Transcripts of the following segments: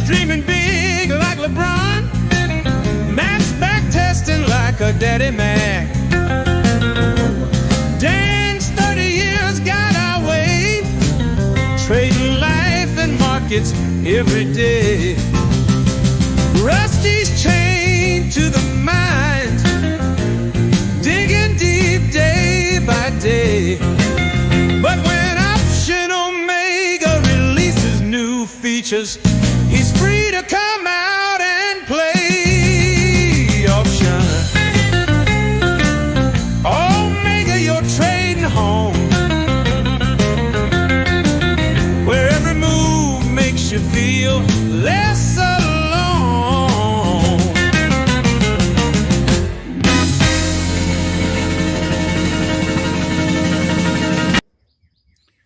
dreaming big like LeBron. Max backtesting like a daddy Mac. Dan's 30 years got our way, trading life and markets every day. Rusty's chained to the mines, digging deep day by day. But when Option Omega releases new features, he's free to come out and play option. Omega, you're trading home, where every move makes you feel less alone.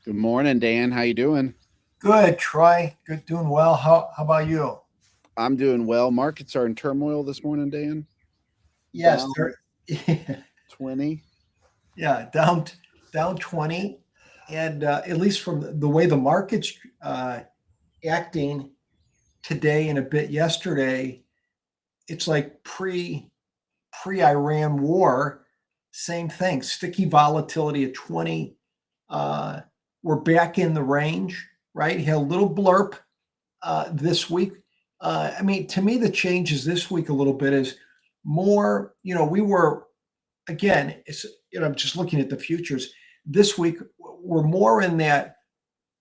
Good morning, Dan. How you doing? Good, Troy. Good, doing well. How about you? I'm doing well. Markets are in turmoil this morning, Dan. Yes, down 20. Yeah, down 20, and at least from the way the market's acting today and a bit yesterday, it's like pre-Iran war. Same thing. Sticky volatility at 20. We're back in the range, right? Had a little blurb this week. I mean, to me, the changes this week a little bit is more, we were, again, I'm just looking at the futures. This week, we're more in that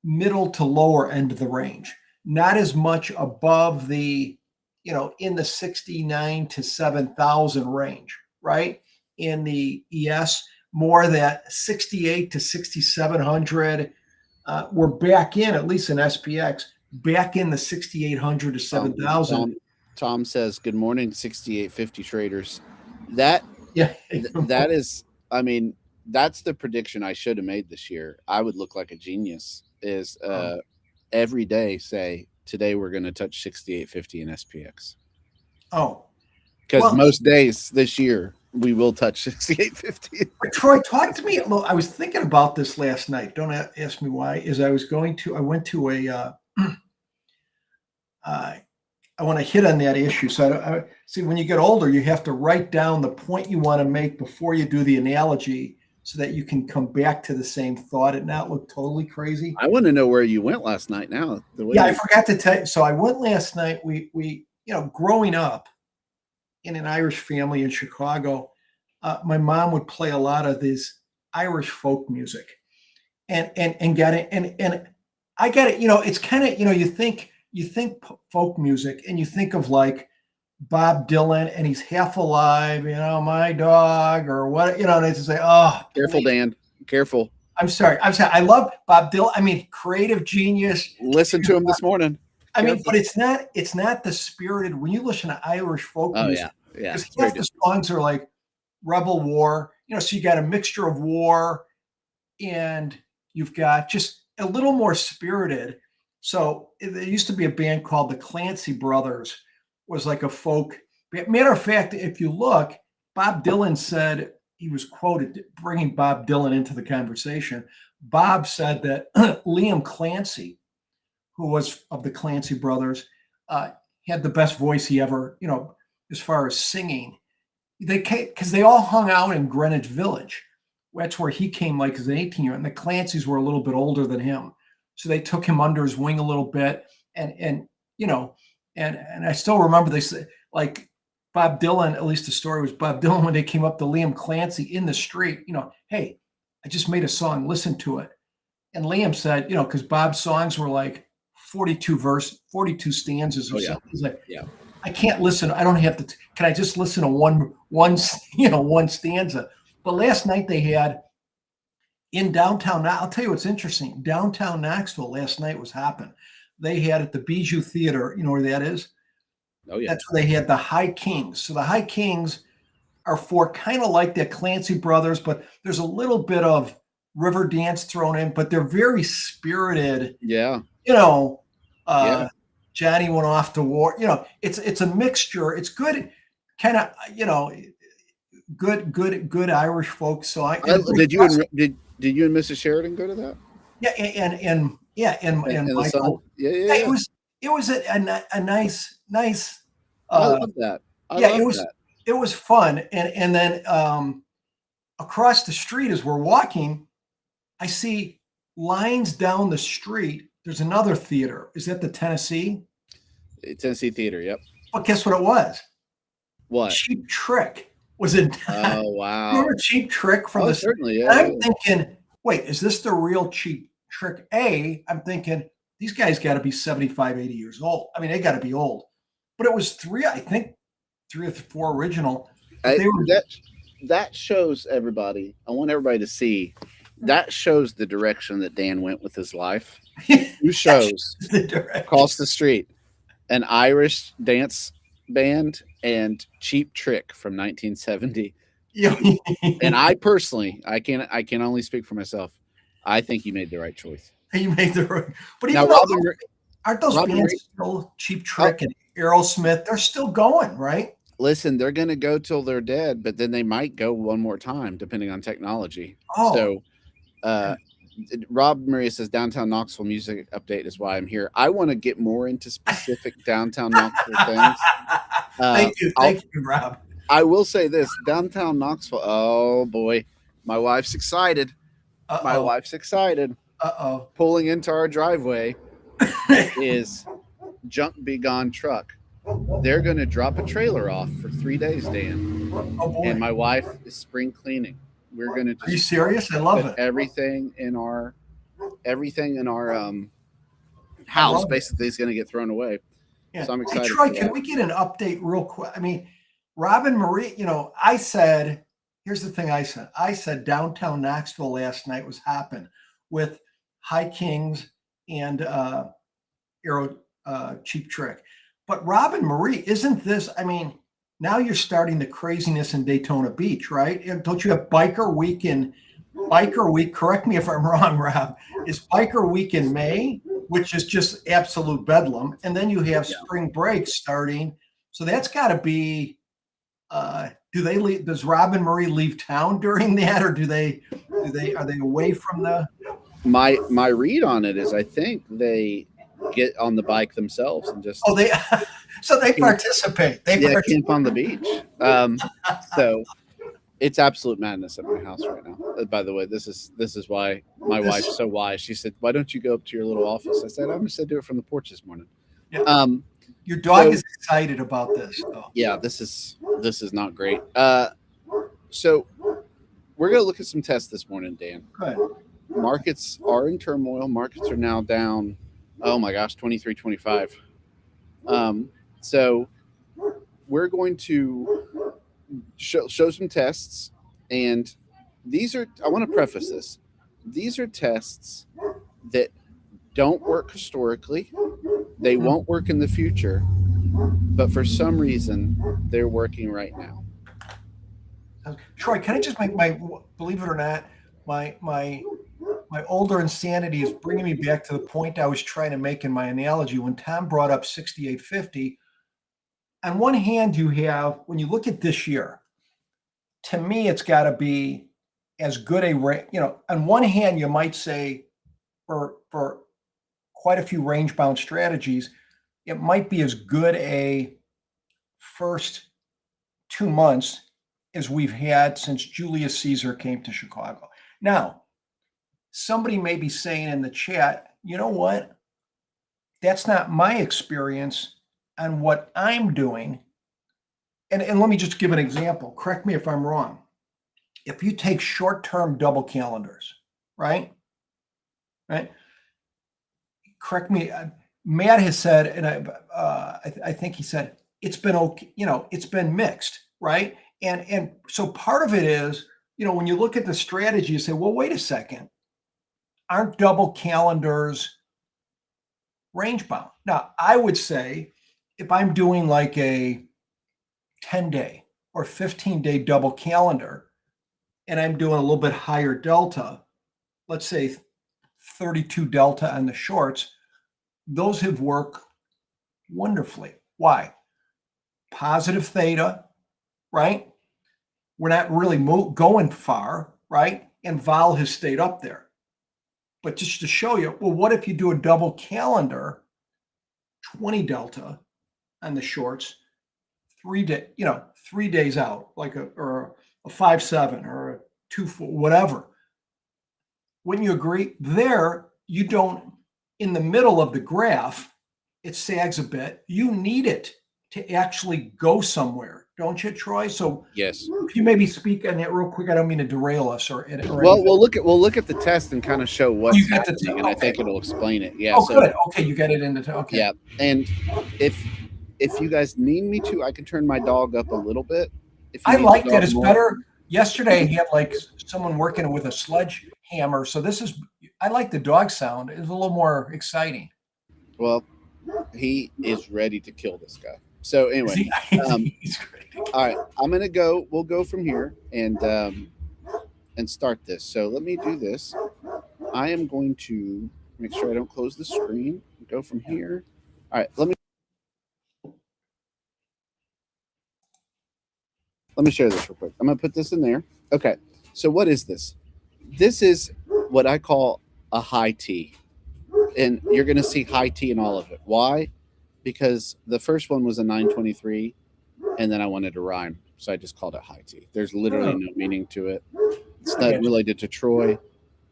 middle to lower end of the range, not as much above the, in the 69 to 7,000 range, right? In the ES, more that 68 to 6,700. We're back in, at least in SPX, back in the 6,800 to 7,000. Tom says, good morning, 6850 traders. That is, I mean, that's the prediction I should have made this year. I would look like a genius is every day say, today we're going to touch 6850 in SPX. Oh. Because most days this year, we will touch 6850. Troy, talk to me. I was thinking about this last night. Don't ask me why. I went to a, I want to hit on that issue. So I see, when you get older, you have to write down the point you want to make before you do the analogy so that you can come back to the same thought and not look totally crazy. I want to know where you went last night now. I forgot to tell you. So I went last night. We growing up in an Irish family in Chicago, my mom would play a lot of this Irish folk music, and get it, and I get it. It's kind of you think folk music, and you think of like Bob Dylan, and he's half alive, my dog, or what, and it's just like, oh, careful, Dan, careful. I'm sorry. I love Bob Dylan. I mean, creative genius. Listen to him this morning. I mean, but it's not the spirited. When you listen to Irish folk music, because half the songs are like Rebel War, so you got a mixture of war, and you've got just a little more spirited. So there used to be a band called the Clancy Brothers, was like a folk. Matter of fact, if you look, Bob Dylan said, he was quoted, bringing Bob Dylan into the conversation. Bob said that Liam Clancy, who was of the Clancy Brothers, had the best voice he ever, as far as singing. Because they all hung out in Greenwich Village. That's where he came like as an 18-year-old, and the Clancys were a little bit older than him. So they took him under his wing a little bit. And I still remember they said, like Bob Dylan, at least the story was Bob Dylan, when they came up to Liam Clancy in the street, hey, I just made a song, listen to it. And Liam said, because Bob's songs were like 42 stanzas or something. He's like, I can't listen. I don't have to. Can I just listen to one stanza? But last night they had in downtown. I'll tell you what's interesting. Downtown Knoxville last night was hopping. They had at the Bijou Theater. You know where that is? Oh yeah. That's where they had the High Kings. So the High Kings are for kind of like the Clancy Brothers, but there's a little bit of river dance thrown in. But they're very spirited. Yeah. Johnny went off to war. It's a mixture. It's good, kind of, good Irish folk. So did you and Mrs. Sheridan go to that? Yeah, and Michael. Yeah. It was it was a nice. I love that. It was fun. And then across the street as we're walking, I see lines down the street. There's another theater. Is that the Tennessee? Tennessee Theater, yep. But guess what it was? What? Cheap Trick was in. Oh, wow. Remember Cheap Trick from the certainly, yeah. I'm thinking, wait, is this the real Cheap Trick? I'm thinking these guys got to be 75, 80 years old. I mean, they got to be old. But it was three or four original. That shows everybody. I want everybody to see. That shows the direction that Dan went with his life. Who shows across the street an Irish dance band and Cheap Trick from 1970. And I personally, I can only speak for myself. I think you made the right choice. You made the right. But now, aren't those bands still Cheap Trick and Aerosmith? They're still going, right? Listen, they're going to go till they're dead, but then they might go one more time, depending on technology. Oh. So, Rob Maria says downtown Knoxville music update is why I'm here. I want to get more into specific downtown Knoxville things. Thank you, Rob. I will say this: downtown Knoxville. Oh boy, my wife's excited. Uh-oh. My wife's excited. Pulling into our driveway is Junk Be Gone truck. They're going to drop a trailer off for 3 days, Dan. Oh boy. And my wife is spring cleaning. We're going to. Are you serious? I love it. Everything in our house basically is going to get thrown away. Yeah. So I'm excited. Hey, Troy, can we get an update real quick? I mean, Robin Marie, I said, here's the thing I said. I said downtown Knoxville last night was hopping with High Kings and Cheap Trick. But Robin Marie, isn't this, I mean, now you're starting the craziness in Daytona Beach, right? And don't you have Biker Week, correct me if I'm wrong, Rob, is Biker Week in May, which is just absolute bedlam. And then you have spring break starting. So that's got to be, does Robin Marie leave town during that, or are they away from the? My read on it is I think they get on the bike themselves and just so they participate. Camp on the beach. So it's absolute madness at my house right now. By the way, this is why my wife's so wise. She said, "Why don't you go up to your little office?" I said, "I'm just gonna do it from the porch this morning." Yeah. Your dog is excited about this. Though. Yeah, this is not great. So we're gonna look at some tests this morning, Dan. Good. Markets are in turmoil. Markets are now down. Oh my gosh, 23, 25. So we're going to show some tests, and I want to preface this. These are tests that don't work historically. They won't work in the future, but for some reason, they're working right now. Troy, can I just make believe it or not, my older insanity is bringing me back to the point I was trying to make in my analogy when Tom brought up 6850. On one hand, you have, when you look at this year, to me, it's got to be as good on one hand, you might say for quite a few range-bound strategies, it might be as good a first 2 months as we've had since Julius Caesar came to Chicago. Now, somebody may be saying in the chat, you know what? That's not my experience on what I'm doing. And let me just give an example. Correct me if I'm wrong. If you take short-term double calendars, right? Correct me. Matt has said, and I think he said, it's been okay, it's been mixed, right? And so part of it is, when you look at the strategy, you say, well, wait a second. Aren't double calendars range bound? Now, I would say if I'm doing like a 10-day or 15-day double calendar, and I'm doing a little bit higher delta, let's say 32 delta on the shorts, those have worked wonderfully. Why? Positive theta, right? We're not really going far, right? And vol has stayed up there. But just to show you, well, what if you do a double calendar 20 delta on the shorts, 3 days out, like a 5-7 or a 2-4, whatever. Wouldn't you agree? There, you don't, in the middle of the graph, it sags a bit. You need it to actually go somewhere, don't you, Troy? So yes, if you maybe speak on that real quick. I don't mean to derail us or well, we'll look at the test and kind of show what's happening, and okay. I think it'll explain it. Yeah. Oh, so, good. Okay, you got it into okay. Yeah, and if you guys need me to, I can turn my dog up a little bit. I liked it. It's better. Yesterday, he had like someone working with a sledgehammer. So I like the dog sound. It's a little more exciting. Well, he is ready to kill this guy. So anyway, he's great. All right, we'll go from here and start this. So let me do this. I am going to make sure I don't close the screen. Go from here. All right, let me share this real quick. I'm going to put this in there. Okay, so what is this? This is what I call a high T. And you're going to see high T in all of it. Why? Because the first one was a 923, and then I wanted to rhyme, so I just called it high T. There's literally no meaning to it. It's not related to Troy.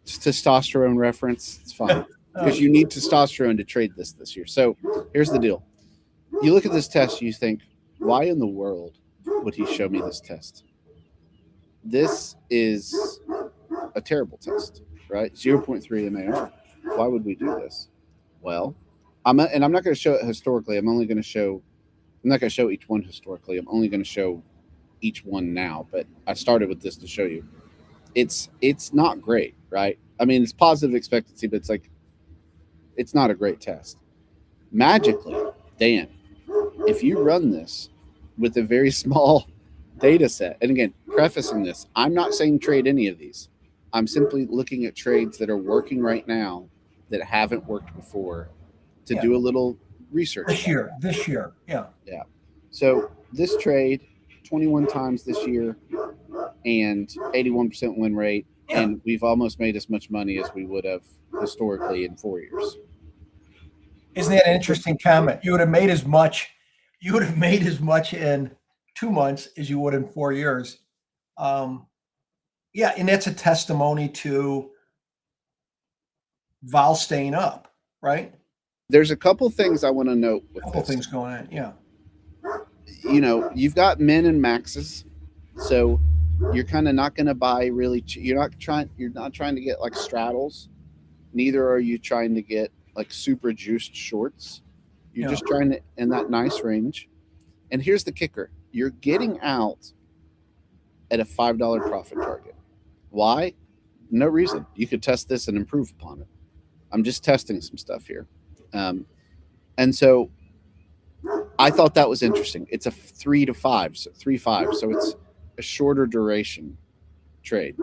It's testosterone reference. It's fine. Because you need testosterone to trade this year. So here's the deal. You look at this test, you think, why in the world would he show me this test? This is a terrible test, right? 0.3 MAR. Why would we do this? Well, I'm not going to show it historically. I'm not going to show each one historically. I'm only going to show each one now. But I started with this to show you. It's not great, right? I mean, it's positive expectancy, but it's not a great test. Magically, Dan, if you run this with a very small data set, and again, prefacing this, I'm not saying trade any of these. I'm simply looking at trades that are working right now that haven't worked before to do a little research. This year. Yeah. Yeah. So this trade 21 times this year and 81% win rate. Yeah. And we've almost made as much money as we would have historically in 4 years. Isn't that an interesting comment? You would have made as much in 2 months as you would in 4 years. Yeah, and that's a testimony to vol staying up, right? There's a couple things I want to note with a couple things going on, yeah. You know, you've got min and maxes, so you're kind of not going to buy really. You're not trying to get like straddles. Neither are you trying to get like super juiced shorts. You're just trying to in that nice range. And here's the kicker: you're getting out at a $5 profit target. Why? No reason. You could test this and improve upon it. I'm just testing some stuff here. And so I thought that was interesting. It's a 3 to 5, so 3-5. So it's a shorter duration trade,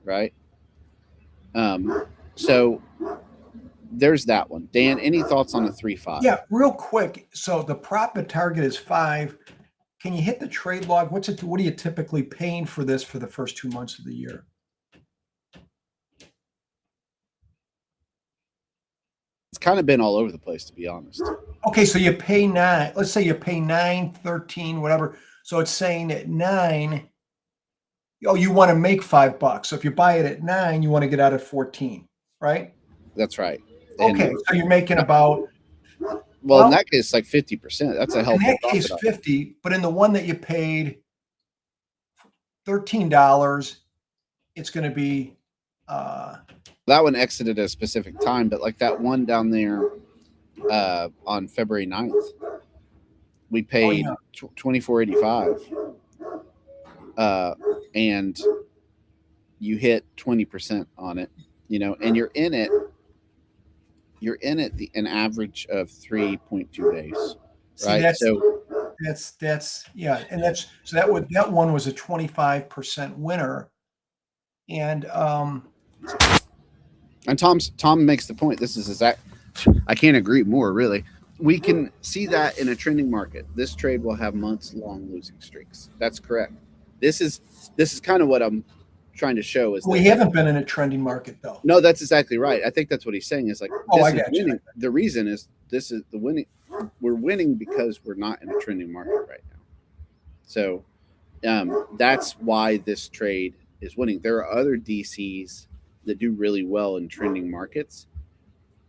right? So there's that one. Dan, any thoughts on the 3-5? Yeah, real quick. So the profit target is 5. Can you hit the trade log? What are you typically paying for this for the first 2 months of the year? It's kind of been all over the place, to be honest. Okay, so you pay 9. Let's say you pay 9, 13, whatever. So it's saying at 9, you want to make $5. So if you buy it at 9, you want to get out at 14, right? That's right. Okay, so you're making about. Well, in that case, like 50%. That's a healthy. In that case, 50. But in the one that you paid $13, it's going to be. That one exited at a specific time, but like that one down there on February 9th, we paid $24.85, and you hit 20% on it, and you're in it an average of 3.2 days, right? That's yeah, and that one was a 25% winner, and Tom makes the point. This is exact. I can't agree more. Really, we can see that in a trending market. This trade will have months-long losing streaks. That's correct. This is kind of what I'm trying to show. Is we haven't been in a trending market though. No, that's exactly right. I think that's what he's saying. Is like I get winning. The reason is this is the winning. we're winning because we're not in a trending market right now. So that's why this trade is winning. There are other DCs that do really well in trending markets,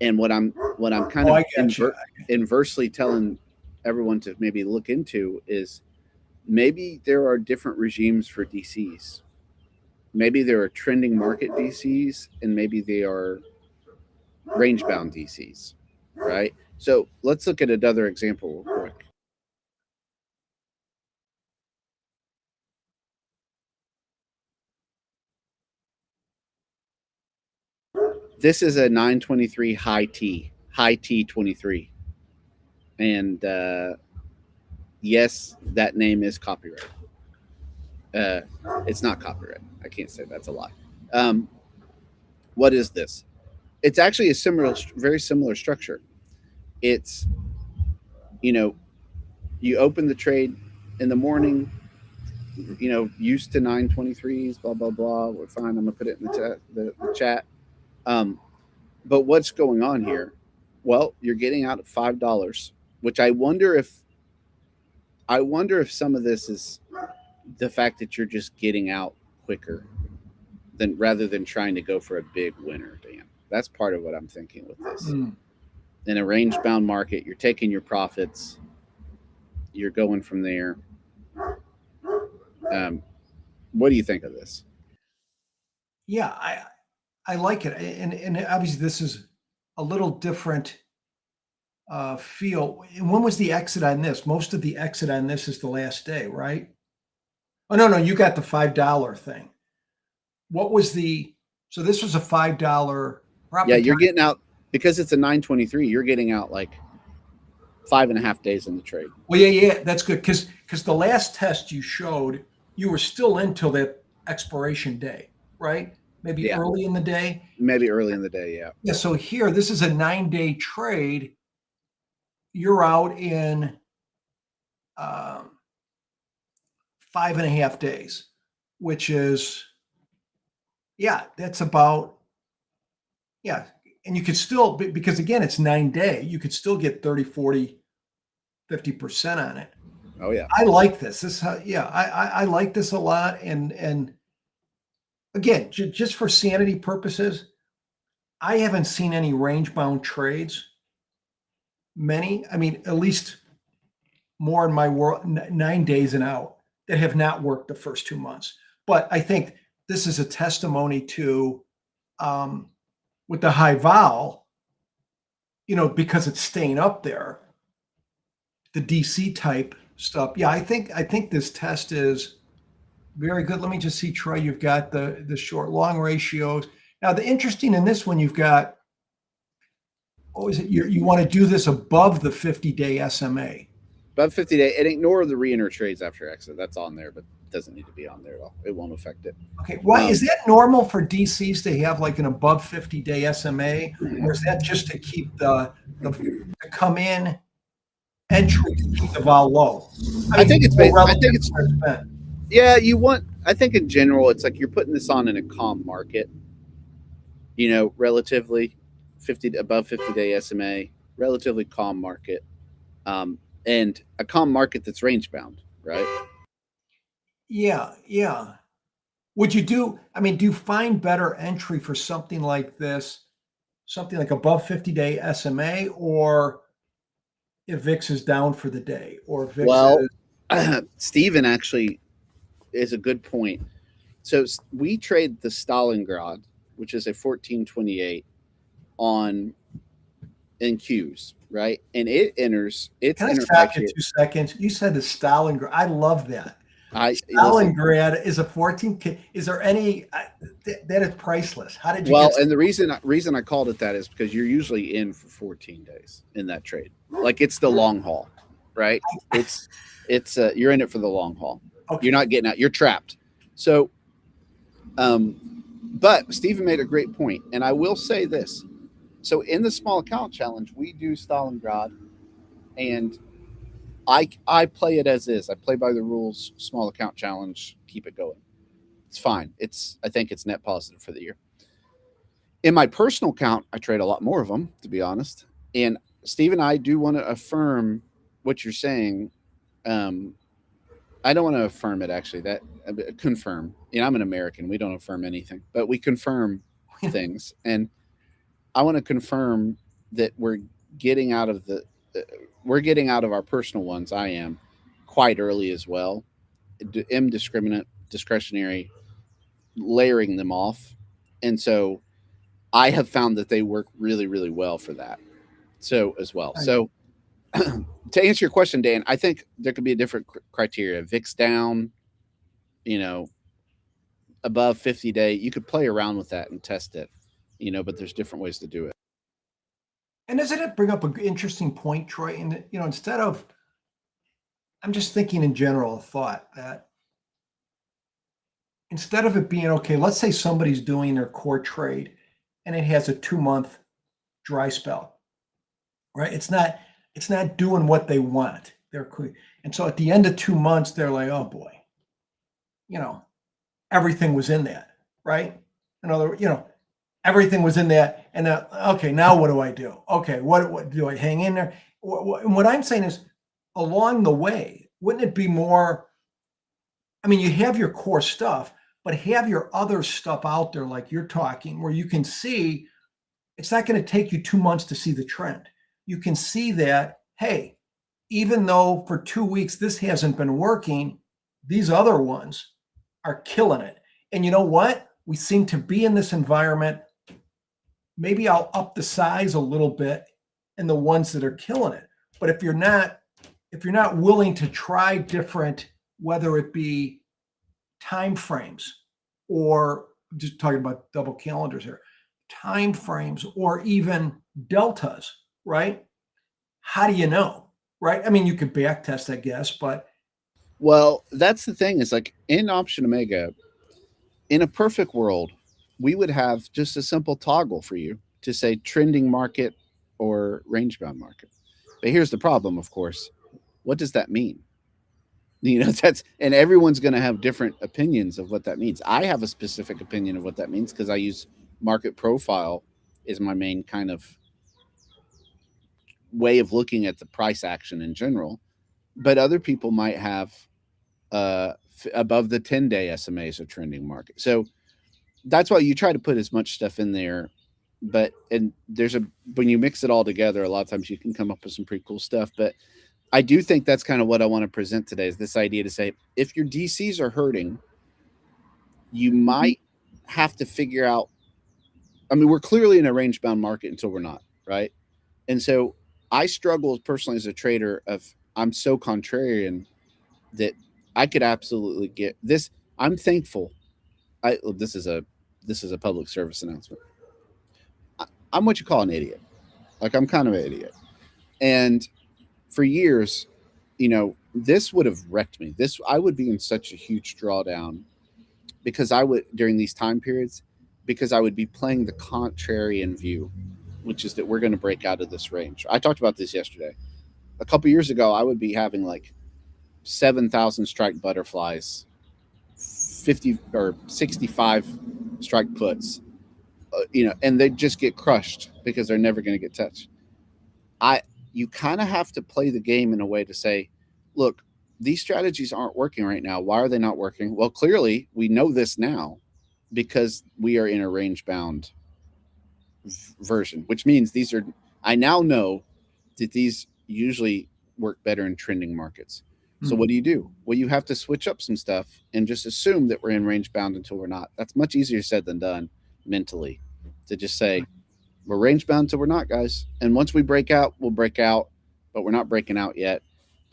and what I'm kind of inversely telling everyone to maybe look into is maybe there are different regimes for DCs. Maybe there are trending market DCs, and maybe they are range-bound DCs, right? So let's look at another example real quick. This is a 923 high T 23. And yes, that name is copyright. It's not copyright. I can't say that's a lie. What is this? It's actually a very similar structure. It's, you open the trade in the morning, used to 923s, blah, blah, blah. We're fine. I'm going to put it in the chat. But what's going on here? Well, you're getting out at $5, which I wonder if some of this is the fact that you're just getting out quicker rather than trying to go for a big winner, Dan. That's part of what I'm thinking with this. In a range-bound market, you're taking your profits. You're going from there. What do you think of this? Yeah, I like it. And obviously this is a little different feel. And when was the exit on this? Most of the exit on this is the last day, right? Oh, no, you got the $5 thing. What was so this was a $5. Yeah, you're getting out, because it's a 923, you're getting out like 5.5 days in the trade. Well, yeah, that's good. Because the last test you showed, you were still in till that expiration day, right? Maybe early in the day. Maybe early in the day, yeah. Yeah, so here, this is a 9-day trade. You're out in 5.5 days, which is, that's about, and you could still, because again, it's 9-day, you could still get 30, 40, 50% on it. Oh, yeah. I like this. I like this a lot. And again, just for sanity purposes, I haven't seen any range-bound trades. Many, I mean, at least more in my world, 9 days and out, that have not worked the first 2 months. But I think this is a testimony to, with the high vol, because it's staying up there, the DC type stuff. Yeah, I think this test is very good. Let me just see, Troy, you've got the short long ratios. Now, the interesting in this one, you've got, what is it? You want to do this above the 50-day SMA. Above 50-day, and ignore the re-enter trades after exit. That's on there, but it doesn't need to be on there at all. It won't affect it. Okay. Why is that normal for DCs to have like an above 50-day SMA, or is that just to keep the come in entry to keep the vol low? I think it's yeah. I think in general, it's like you're putting this on in a calm market. Relatively above 50-day SMA, relatively calm market. And a calm market that's range bound, right? Yeah. Do you find better entry for something like this, something like above 50-day SMA, or if VIX is down for the day, or if VIX Steven actually is a good point. So we trade the Stalingrad, which is a 1428 in Qs, right? And it enters. Can I stop you 2 seconds? You said the Stalingrad. I love that. Stalingrad is a 14. Is there any that is priceless? How did you? Well, and the reason I called it that is because you're usually in for 14 days in that trade. Like it's the long haul, right? It's you're in it for the long haul. Okay. You're not getting out. You're trapped. So, but Stephen made a great point, and I will say this. So in the small account challenge, we do Stalingrad, and I play it as is. I play by the rules, small account challenge, keep it going. It's fine. I think it's net positive for the year. In my personal account, I trade a lot more of them, to be honest. And Steve and I do want to affirm what you're saying. I don't want to affirm it actually. That confirm. I'm an American. We don't affirm anything, but we confirm things. And I want to confirm that getting out of the we're getting out of our personal ones. I am quite early as well. Indiscriminate, discretionary, layering them off, and so I have found that they work really, really well for that. So as well. So to answer your question, Dan, I think there could be a different criteria. VIX down, above 50-day. You could play around with that and test it, but there's different ways to do it. And doesn't it bring up an interesting point, Troy? And instead of, I'm just thinking in general, a thought that instead of it being, okay, let's say somebody's doing their core trade and it has a 2-month dry spell, right? It's not doing what they want. And so at the end of 2 months, they're like, oh boy, everything was in that, right? Everything was in that. And okay, now what do I do? Okay, what do I hang in there? What I'm saying is, along the way, wouldn't it be more? I mean, you have your core stuff, but have your other stuff out there, like you're talking, where you can see. It's not going to take you 2 months to see the trend. You can see that, hey, even though for 2 weeks this hasn't been working, these other ones are killing it. And you know what? We seem to be in this environment. Maybe I'll up the size a little bit in the ones that are killing it. But if you're not willing to try different, whether it be time frames or just talking about double calendars here, time frames or even deltas, right? How do you know, right? I mean, you could back test, I guess, but. Well, that's the thing is like in Option Omega, in a perfect world, we would have just a simple toggle for you to say trending market or range bound market. But here's the problem, of course. What does that mean? And everyone's going to have different opinions of what that means. I have a specific opinion of what that means because I use market profile is my main kind of way of looking at the price action in general. But other people might have above the 10-day SMAs or trending market. So that's why you try to put as much stuff in there. But when you mix it all together, a lot of times you can come up with some pretty cool stuff. But I do think that's kind of what I want to present today is this idea to say, if your DCs are hurting, you might have to figure out, I mean, we're clearly in a range bound market until we're not, right? And so I struggle personally as a trader I'm so contrarian that I could absolutely get this. I'm thankful. This is a public service announcement. I'm what you call an idiot. Like I'm kind of an idiot. And for years, this would have wrecked me. I would be in such a huge drawdown because I would during these time periods, because I would be playing the contrarian view, which is that we're going to break out of this range. I talked about this yesterday. A couple years ago, I would be having like 7,000 strike butterflies, 50 or 65 strike puts, and they just get crushed because they're never going to get touched. You kind of have to play the game in a way to say, look, these strategies aren't working right now. Why are they not working? Well, clearly we know this now because we are in a range bound version, which means I now know that these usually work better in trending markets. So what do? Well, you have to switch up some stuff and just assume that we're in range bound until we're not. That's much easier said than done mentally to just say we're range bound until we're not, guys. And once we break out, we'll break out, but we're not breaking out yet.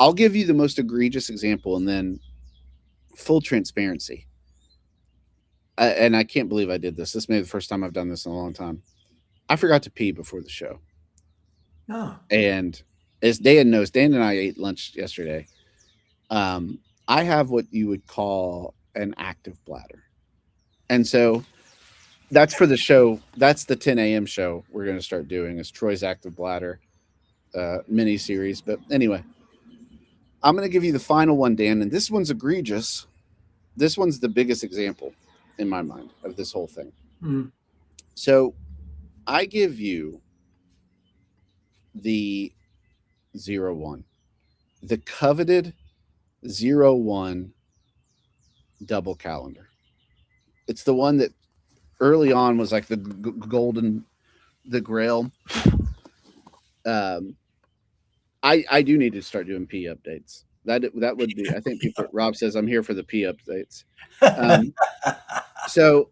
I'll give you the most egregious example and then full transparency. And I can't believe I did this. This may be the first time I've done this in a long time. I forgot to pee before the show. Oh. And as Dan knows, Dan and I ate lunch yesterday. I have what you would call an active bladder. And so that's for the show. That's the 10 a.m. show we're going to start doing is Troy's Active Bladder mini series. But anyway, I'm going to give you the final one, Dan. And this one's egregious. This one's the biggest example in my mind of this whole thing. So I give you the 0-1, the coveted 0-1 double calendar. It's the one that early on was like the golden, the grail. I do need to start doing P updates. That would be. I think people. Rob says I'm here for the P updates. So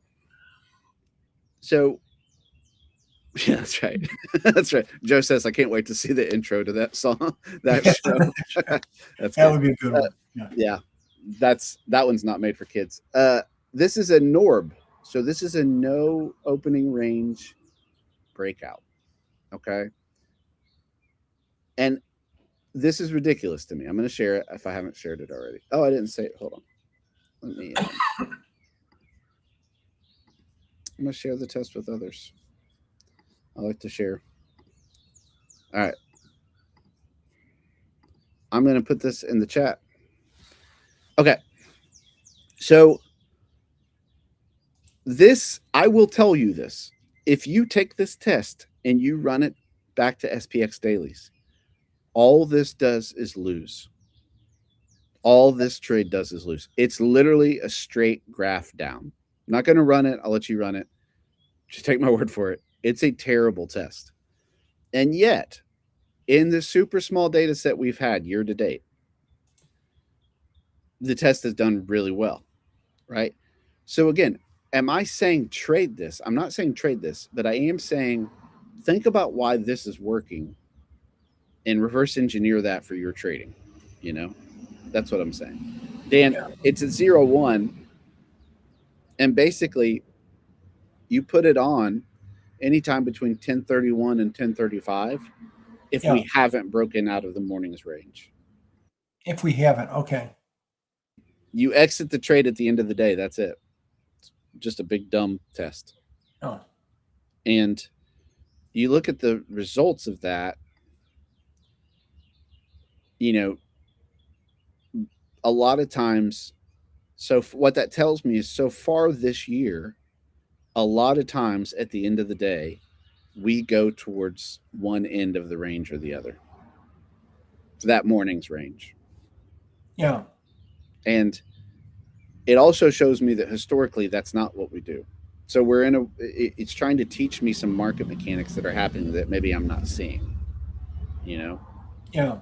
yeah, that's right. That's right. Joe says I can't wait to see the intro to that song, that show. That would be a good one. Yeah, that one's not made for kids. This is a NORB, so this is a no opening range breakout. Okay, and this is ridiculous to me. I'm going to share it if I haven't shared it already. Oh, I didn't say it. Hold on. Let me. I'm going to share the test with others. I like to share. All right. I'm going to put this in the chat. Okay. So this, I will tell you this. If you take this test and you run it back to SPX dailies, all this does is lose. All this trade does is lose. It's literally a straight graph down. I'm not going to run it. I'll let you run it. Just take my word for it. It's a terrible test. And yet, in the super small data set we've had year to date, the test has done really well, right? So again, am I saying trade this? I'm not saying trade this, but I am saying think about why this is working and reverse engineer that for your trading. You know, that's what I'm saying. Dan, it's a 0-1. And basically, you put it on anytime between 10:31 and 10:35 if we haven't broken out of the morning's range. If we haven't, okay. You exit the trade at the end of the day. That's it. It's just a big dumb test. Oh. And you look at the results of that, you know, a lot of times, so what that tells me is so far this year, a lot of times at the end of the day, we go towards one end of the range or the other. That morning's range. Yeah. And it also shows me that historically that's not what we do. So we're in it's trying to teach me some market mechanics that are happening that maybe I'm not seeing, you know? Yeah.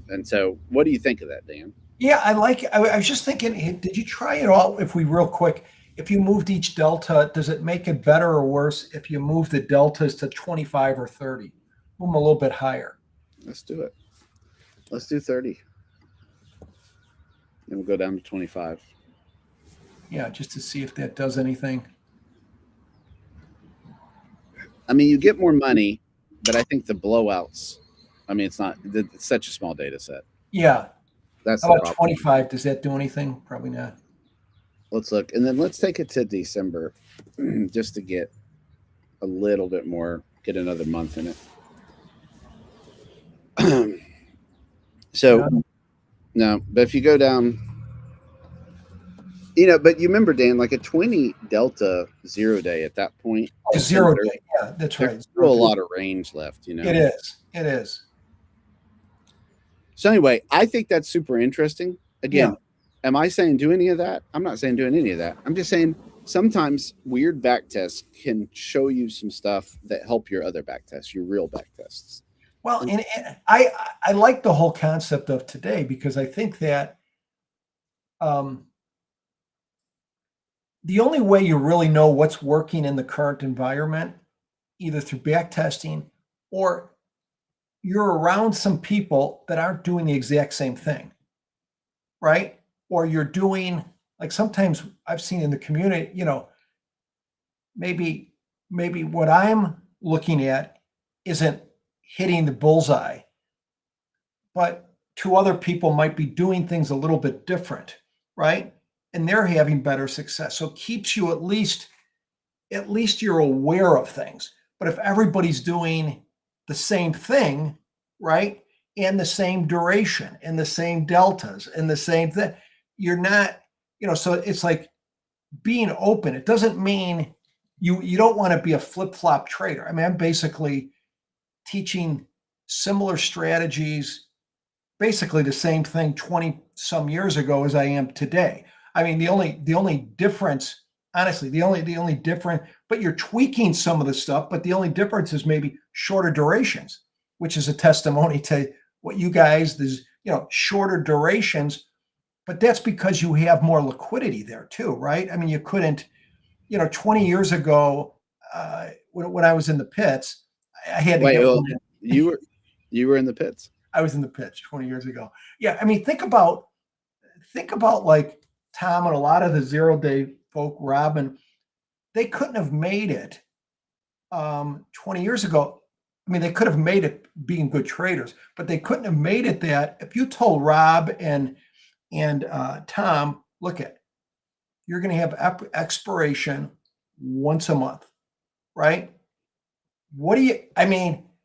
And so what do you think of that, Dan? Yeah, I like it. I was just thinking, did you try it all? If we real quick, if you moved each delta, does it make it better or worse if you move the deltas to 25 or 30? Move them a little bit higher. Let's do it. Let's do 30. Then we'll go down to 25. Yeah, just to see if that does anything. I mean, you get more money, but I think the blowouts, I mean, it's such a small data set. Yeah. That's how about 25? Does that do anything? Probably not. Let's look. And then let's take it to December just to get a little bit more, get another month in it. So, no, but if you go down, you know, but you remember, Dan, like a 20 delta 0 day at that point. Oh, 0 day. Yeah, that's right. There's still a lot of range left, you know. It is. It is. So anyway, I think that's super interesting. Again, am I saying do any of that? I'm not saying doing any of that. I'm just saying sometimes weird back tests can show you some stuff that help your other back tests, your real back tests. Well, and I like the whole concept of today because I think that the only way you really know what's working in the current environment, either through back testing or you're around some people that aren't doing the exact same thing, right? Or you're doing, like sometimes I've seen in the community, you know, maybe what I'm looking at isn't hitting the bullseye, but two other people might be doing things a little bit different, right? And they're having better success. So it keeps you at least you're aware of things. But if everybody's doing the same thing, right? And the same duration and the same deltas and the same thing, you're not, you know, so it's like being open. It doesn't mean you don't want to be a flip-flop trader. I mean, I'm basically teaching similar strategies, basically the same thing 20 some years ago as I am today. I mean, the only difference, honestly, the only difference, but you're tweaking some of the stuff, but the only difference is maybe shorter durations, which is a testimony to what you guys, there's, shorter durations, but that's because you have more liquidity there too, right? I mean, you couldn't, 20 years ago, when I was in the pits, I had to get one. You were in the pits. I was in the pits 20 years ago. Yeah, I mean, think about like Tom and a lot of the 0-day folk, Robin, they couldn't have made it 20 years ago. I mean, they could have made it being good traders, but they couldn't have made it that if you told Rob and Tom, look at, you're going to have expiration once a month, right?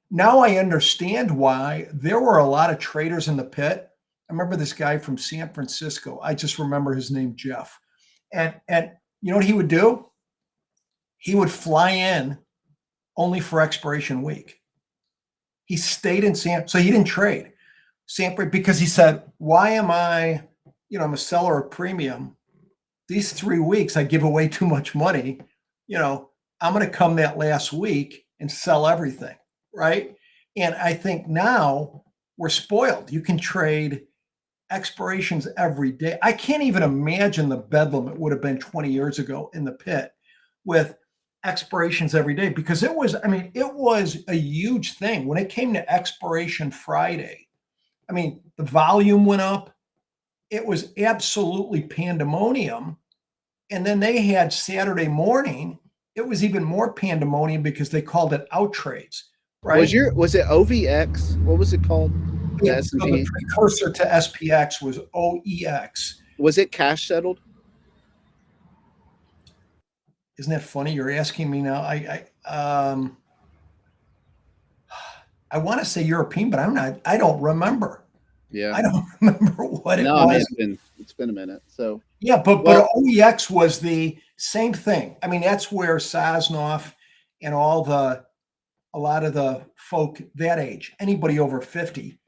Now I understand why there were a lot of traders in the pit. I remember this guy from San Francisco. I just remember his name, Jeff. And you know what he would do? He would fly in only for expiration week. He stayed in so he didn't trade because he said, why am I, I'm a seller of premium. These 3 weeks, I give away too much money. I'm going to come that last week and sell everything. Right. And I think now we're spoiled. You can trade expirations every day. I can't even imagine the bedlam it would have been 20 years ago in the pit with expirations every day, because it was a huge thing when it came to expiration Friday. I mean, the volume went up. It was absolutely pandemonium. And then they had Saturday morning. It was even more pandemonium because they called it out trades. Right. Was it OVX? What was it called? Yeah, so the precursor to SPX was OEX. Was it cash settled? Isn't that funny? You're asking me now. I want to say European, but I'm not. I don't remember. Yeah, I don't remember what it was. I mean, it's been a minute. So yeah, but OEX was the same thing. I mean, that's where Sosnoff and a lot of the folk that age, anybody over 50,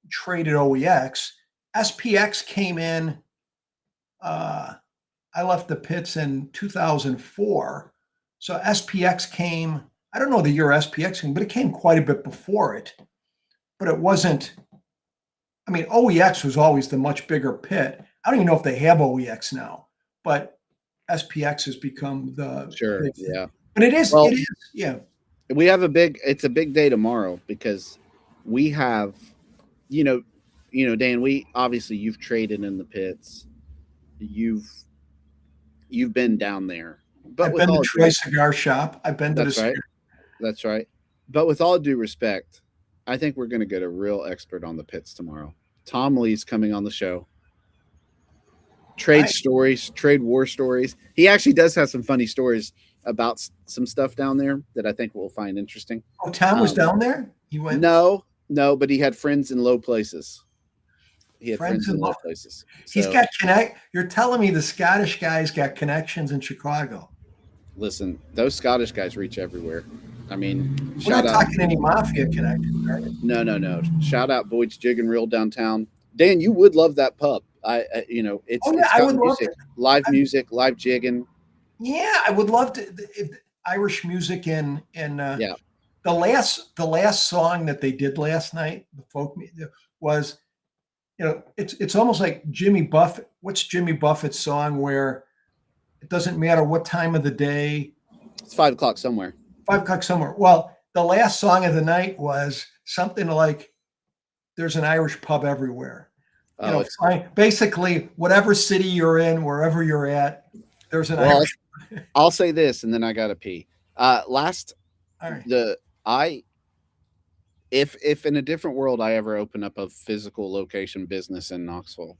traded OEX. SPX came in. I left the pits in 2004. So SPX came, I don't know the year SPX came, but it came quite a bit before it. But it wasn't, OEX was always the much bigger pit. I don't even know if they have OEX now, but SPX has become the. Sure, yeah. But it is, yeah. We have it's a big day tomorrow because we have, Dan, you've traded in the pits. You've been down there. But I've been to Troy Cigar Shop. I've been to That's right. That's right. But with all due respect, I think we're going to get a real expert on the pits tomorrow. Tom Lee's coming on the show. Trade war stories. He actually does have some funny stories about some stuff down there that I think we'll find interesting. Oh, Tom was down there? He went. No, but he had friends in low places. He had friends in low places. So, he's got You're telling me the Scottish guy's got connections in Chicago? Listen, those Scottish guys reach everywhere. I mean, we're not talking any mafia connections, right? No. Shout out Boyd's Jig and Reel downtown. Dan, you would love that pub. It's I would love it. Live music, live jigging. Yeah, I would love to. Irish music and yeah. The last song that they did last night, the folk was, it's almost like Jimmy Buffett. What's Jimmy Buffett's song where it doesn't matter what time of the day? It's 5 o'clock somewhere. 5 o'clock somewhere. Well, the last song of the night was something like, "There's an Irish pub everywhere." Basically, whatever city you're in, wherever you're at, there's an Irish. I'll say this, and then I gotta pee. If in a different world I ever open up a physical location business in Knoxville,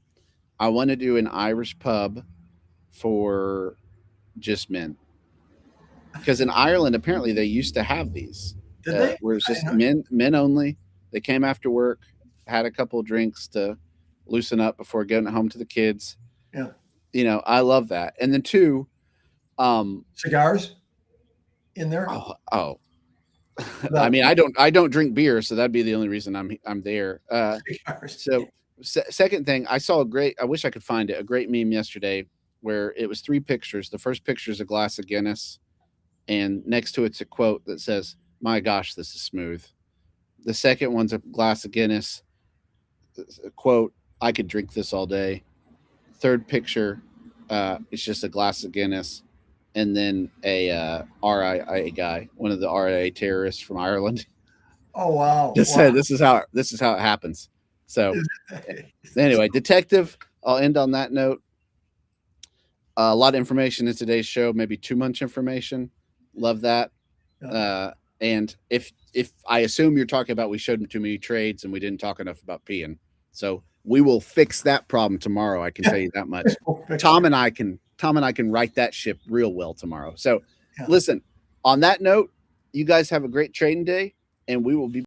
I want to do an Irish pub for just men. Because in Ireland, apparently they used to have these. Did they? Where it's just men only. They came after work, had a couple of drinks to loosen up before getting home to the kids. Yeah. I love that. And then 2, cigars in there. Oh, I mean, I don't drink beer, so that'd be the only reason I'm there. Second thing, I saw I wish I could find it, a great meme yesterday where it was 3 pictures. The first picture is a glass of Guinness, and next to it's a quote that says, "My gosh, this is smooth." The second one's a glass of Guinness, a quote, "I could drink this all day." Third picture, it's just a glass of Guinness, and then a RIA guy, one of the RIA terrorists from Ireland. Oh wow! Just said, "This is how it happens." So anyway, detective, I'll end on that note. A lot of information in today's show, maybe too much information. Love that. And if I assume you're talking about we showed them too many trades and we didn't talk enough about peeing. So we will fix that problem tomorrow. I can tell you that much. Tom and I can right that ship real well tomorrow. So listen, on that note, you guys have a great trading day, and we will be